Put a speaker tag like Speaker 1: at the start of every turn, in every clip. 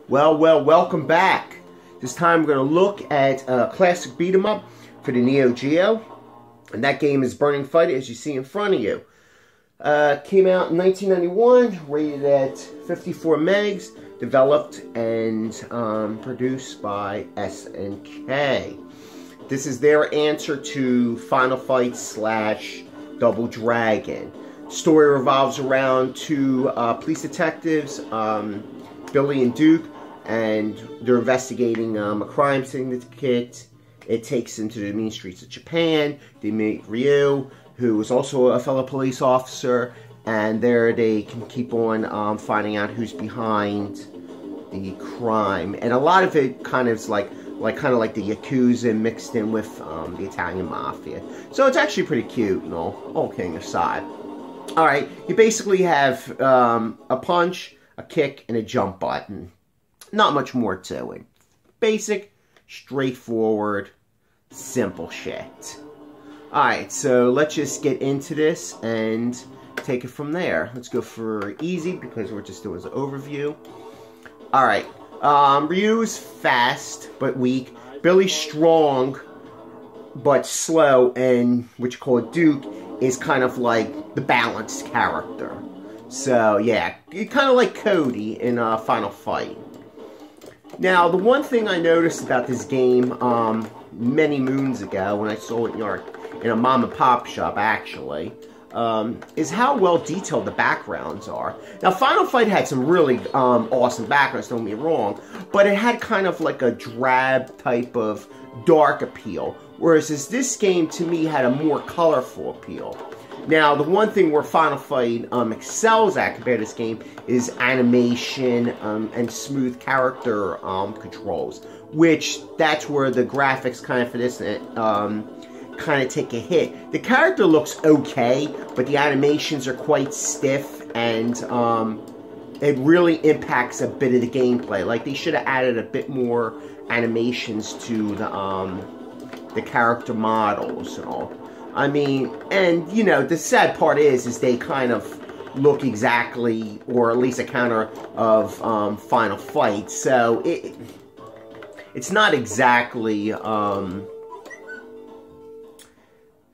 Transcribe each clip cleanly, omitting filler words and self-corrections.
Speaker 1: Welcome back. This time we're going to look at a classic beat 'em up for the Neo Geo. And that game is Burning Fight, as you see in front of you. Came out in 1991, rated at 54 megs, developed and produced by SNK. This is their answer to Final Fight / Double Dragon. Story revolves around two police detectives, Billy and Duke, and they're investigating a crime syndicate. It takes them to the mean streets of Japan. They meet Ryu, who is also a fellow police officer, and there they can keep on finding out who's behind the crime. And a lot of it kind of is like the Yakuza mixed in with the Italian Mafia. So it's actually pretty cute, and all kidding aside. Alright, you basically have a punch, a kick, and a jump button. Not much more to it. Basic, straightforward, simple shit. Alright, so let's just get into this and take it from there. Let's go for easy because we're just doing an overview. Alright, Ryu's fast but weak. Billy's strong but slow, and what you call Duke is kind of like the balanced character. So yeah, kind of like Cody in Final Fight. Now, the one thing I noticed about this game many moons ago when I saw it in a mom and pop shop actually, is how well detailed the backgrounds are. Now, Final Fight had some really awesome backgrounds, don't get me wrong, but it had kind of like a drab type of dark appeal, whereas this game to me had a more colorful appeal. Now, the one thing where Final Fight excels at compared to this game is animation and smooth character controls, which that's where the graphics kind of for this kind of take a hit. The character looks okay, but the animations are quite stiff, and it really impacts a bit of the gameplay. Like, they should have added a bit more animations to the character models and all. I mean, and, you know, the sad part is they kind of look exactly, or at least a counter of Final Fight, so it's not exactly, how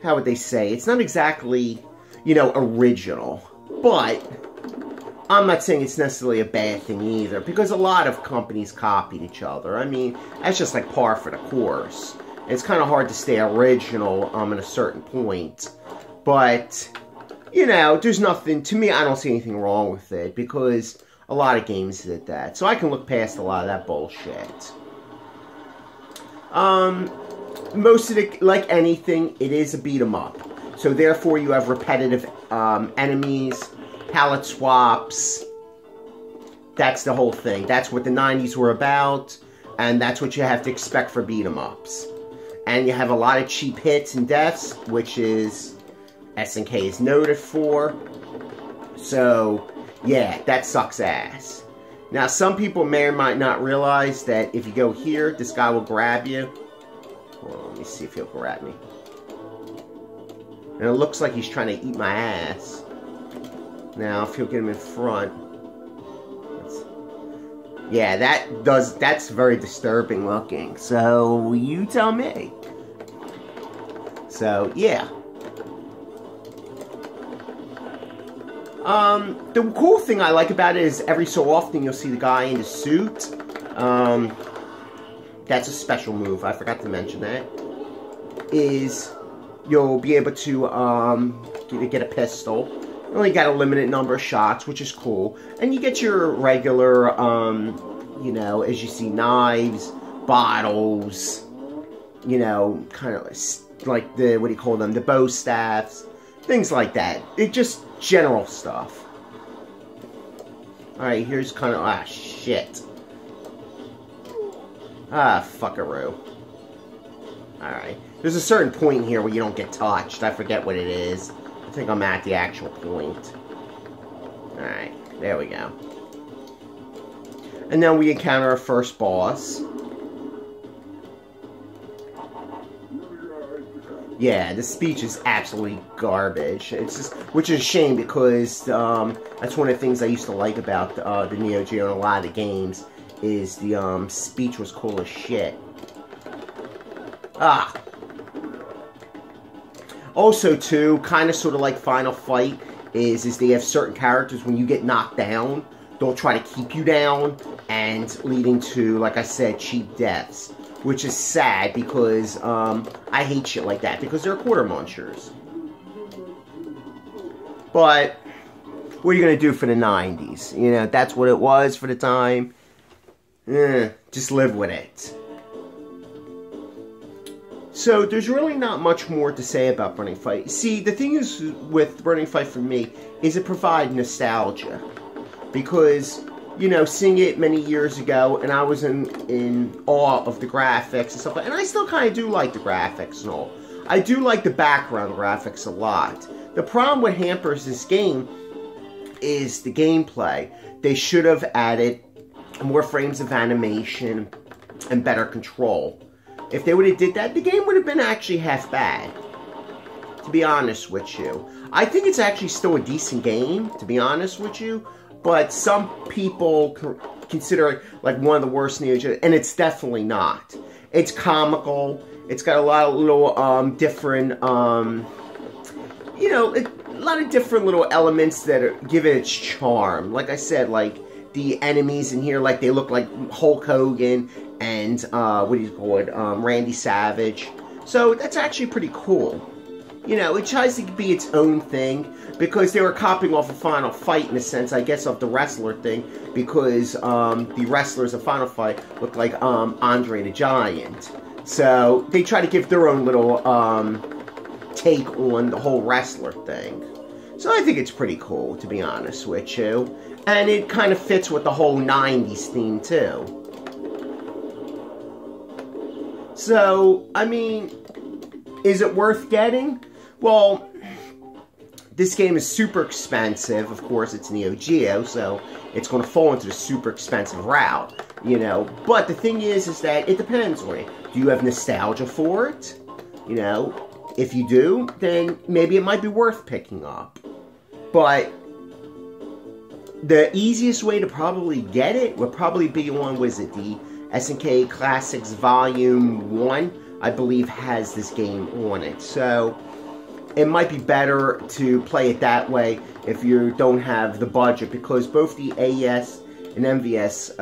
Speaker 1: would they say, it's not exactly, you know, original, but I'm not saying it's necessarily a bad thing either, because a lot of companies copied each other. I mean, that's just like par for the course. It's kind of hard to stay original at a certain point. But, you know, there's nothing, to me, I don't see anything wrong with it, because a lot of games did that. So I can look past a lot of that bullshit. Most of it, like anything, it is a beat 'em up. So therefore you have repetitive enemies, palette swaps. That's the whole thing. That's what the 90s were about, and that's what you have to expect for beat 'em ups. And you have a lot of cheap hits and deaths, which is SNK is noted for. So, yeah, that sucks ass. Now, some people may or might not realize that if you go here, this guy will grab you. Well, let me see if he'll grab me. And it looks like he's trying to eat my ass. Now, if he'll get him in front. Yeah, that's very disturbing looking. So, you tell me. So, yeah. The cool thing I like about it is every so often you'll see the guy in the suit. That's a special move, I forgot to mention that. Is you'll be able to get a pistol. You only got a limited number of shots, which is cool. And you get your regular, you know, as you see, knives, bottles, you know, kind of like the, what do you call them, the bow staffs, things like that. It just general stuff. Alright, here's kind of, shit. Fuckaroo. Alright. There's a certain point here where you don't get touched. I forget what it is. I think I'm at the actual point. Alright, there we go. And then we encounter our first boss. Yeah, the speech is absolutely garbage. It's just, which is a shame because that's one of the things I used to like about the Neo Geo and a lot of the games is the speech was cool as shit. Ah. Also, too, kind of sort of like Final Fight, is they have certain characters, when you get knocked down, they'll try to keep you down, and leading to, like I said, cheap deaths. Which is sad, because I hate shit like that, because they're quarter munchers. But what are you going to do for the 90s? You know, that's what it was for the time. Just live with it. So, there's really not much more to say about Burning Fight. See, the thing is with Burning Fight for me, is it provides nostalgia. Because, you know, seeing it many years ago, and I was in awe of the graphics and stuff like that. And I still kind of do like the graphics and all. I do like the background graphics a lot. The problem with hampers this game is the gameplay. They should have added more frames of animation and better control. If they would have did that, the game would have been actually half bad. To be honest with you. I think it's actually still a decent game, to be honest with you. But some people consider it like one of the worst Neo Geo, and it's definitely not. It's comical. It's got a lot of little different, you know, a lot of different little elements that give it its charm. Like I said, like the enemies in here, like they look like Hulk Hogan and what do you call it, Randy Savage. So that's actually pretty cool. You know, it tries to be its own thing, because they were copying off of Final Fight, in a sense, I guess, of the wrestler thing, because the wrestlers of Final Fight look like Andre the Giant. So they try to give their own little take on the whole wrestler thing. So I think it's pretty cool, to be honest with you. And it kind of fits with the whole 90s theme, too. So, I mean, is it worth getting? Well, this game is super expensive. Of course, it's Neo Geo, so it's going to fall into the super expensive route, you know. But the thing is that it depends on it. Do you have nostalgia for it? You know, if you do, then maybe it might be worth picking up. But the easiest way to probably get it would probably be on, was it, the SNK Classics Volume 1, I believe, has this game on it. So it might be better to play it that way if you don't have the budget, because both the AES and MVS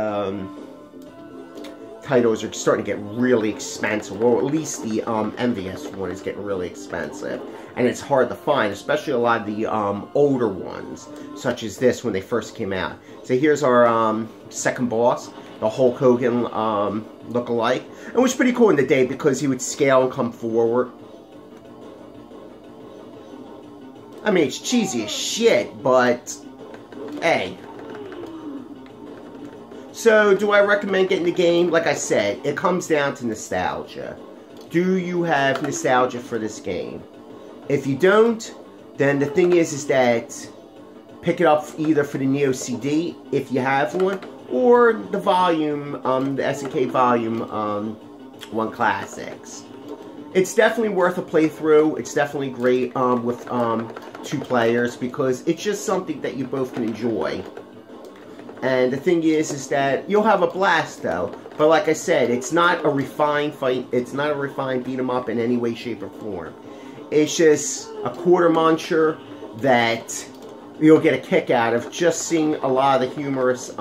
Speaker 1: titles are starting to get really expensive, or at least the MVS one is getting really expensive, and it's hard to find, especially a lot of the older ones, such as this when they first came out. So here's our second boss, the Hulk Hogan look-alike, and it was pretty cool in the day because he would scale and come forward. I mean, it's cheesy as shit, but hey. So, do I recommend getting the game? Like I said, it comes down to nostalgia. Do you have nostalgia for this game? If you don't, then the thing is that pick it up either for the Neo CD, if you have one, or the volume, the SNK Volume 1 Classics. It's definitely worth a playthrough. It's definitely great with 2 players, because it's just something that you both can enjoy. And the thing is that you'll have a blast, though. But like I said, it's not a refined fight. It's not a refined beat 'em up in any way, shape, or form. It's just a quarter muncher that you'll get a kick out of just seeing a lot of the humorous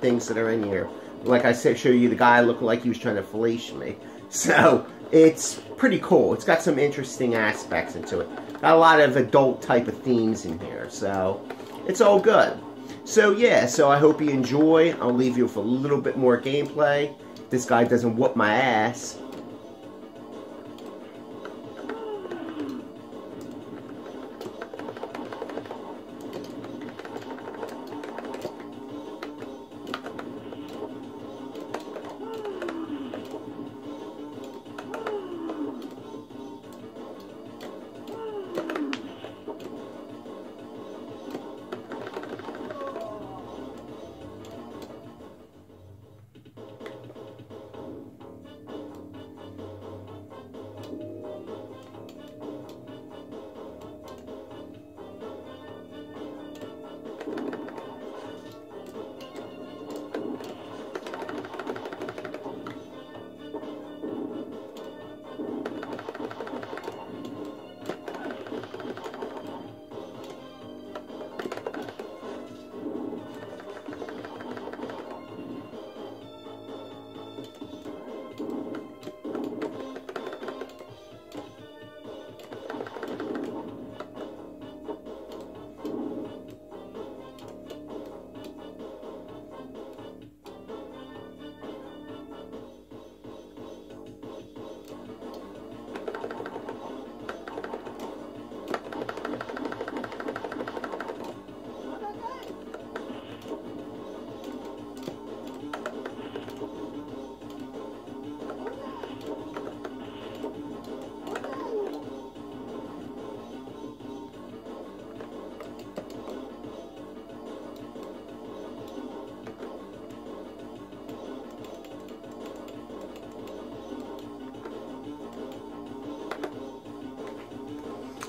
Speaker 1: things that are in here. Like I said, show you the guy looking like he was trying to fellation me. So it's pretty cool. It's got some interesting aspects into it. Got a lot of adult type of themes in here. So it's all good. So yeah, so I hope you enjoy. I'll leave you with a little bit more gameplay. This guy doesn't whoop my ass.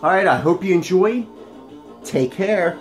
Speaker 1: Alright, I hope you enjoyed. Take care.